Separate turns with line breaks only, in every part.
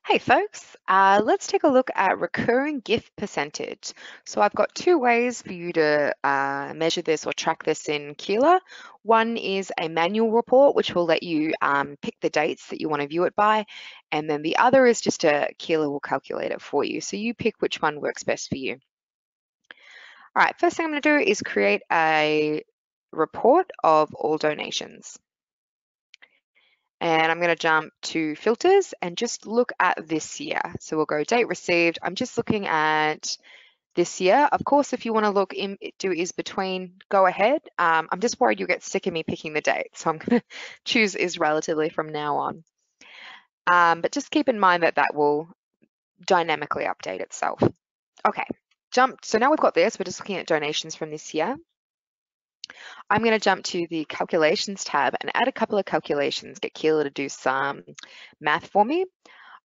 Hey folks, let's take a look at recurring gift percentage. So I've got two ways for you to measure this or track this in Keela. One is a manual report, which will let you pick the dates that you want to view it by. And then the other is just Keela will calculate it for you. So you pick which one works best for you. All right, first thing I'm going to do is create a report of all donations. And I'm going to jump to filters and just look at this year. So we'll go date received. I'm just looking at this year. Of course, if you want to look in, do is between, go ahead. I'm just worried you'll get sick of me picking the date. So I'm going to choose is relatively from now on. But just keep in mind that that will dynamically update itself. Okay, jump. So now we've got this. We're just looking at donations from this year. I'm going to jump to the calculations tab and add a couple of calculations, get Keela to do some math for me.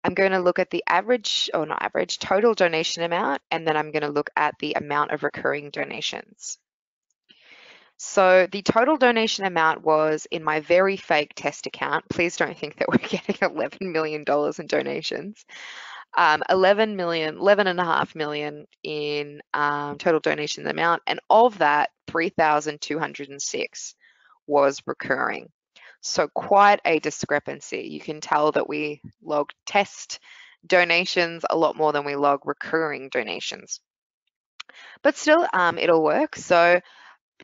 I'm going to look at the average, or not average, total donation amount, and then I'm going to look at the amount of recurring donations. So the total donation amount was in my very fake test account. Please don't think that we're getting $11 million in donations. 11.5 million in total donation amount, and of that, 3,206 was recurring. So quite a discrepancy. You can tell that we logged test donations a lot more than we log recurring donations. But still, it'll work. So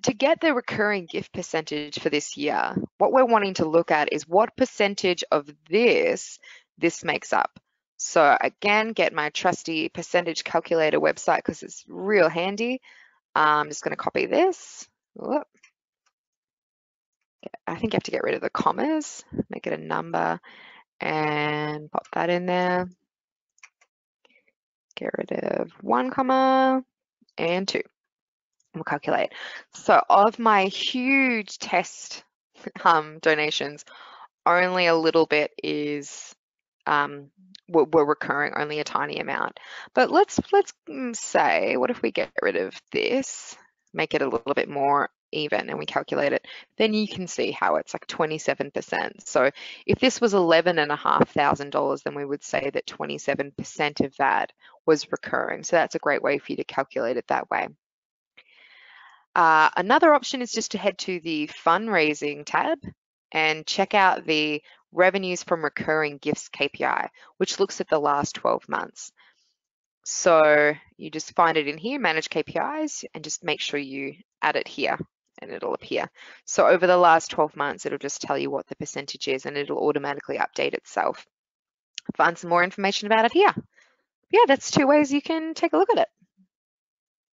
to get the recurring gift percentage for this year, what we're wanting to look at is what percentage of this makes up. So again, get my trusty percentage calculator website because it's real handy. I'm just going to copy this. Whoop. I think you have to get rid of the commas, make it a number, and pop that in there. Get rid of 1 comma and 2. We'll calculate. So of my huge test donations, only a little bit is were recurring, only a tiny amount. But let's say, what if we get rid of this, make it a little bit more even, and we calculate it, then you can see how it's like 27%. So if this was $11,500, then we would say that 27% of that was recurring. So that's a great way for you to calculate it that way. Another option is just to head to the fundraising tab and check out the revenues from recurring gifts KPI, which looks at the last 12 months. So you just find it in here, manage KPIs, and just make sure you add it here and it'll appear. So over the last 12 months, it'll just tell you what the percentage is and it'll automatically update itself. Find some more information about it here. Yeah, that's 2 ways you can take a look at it.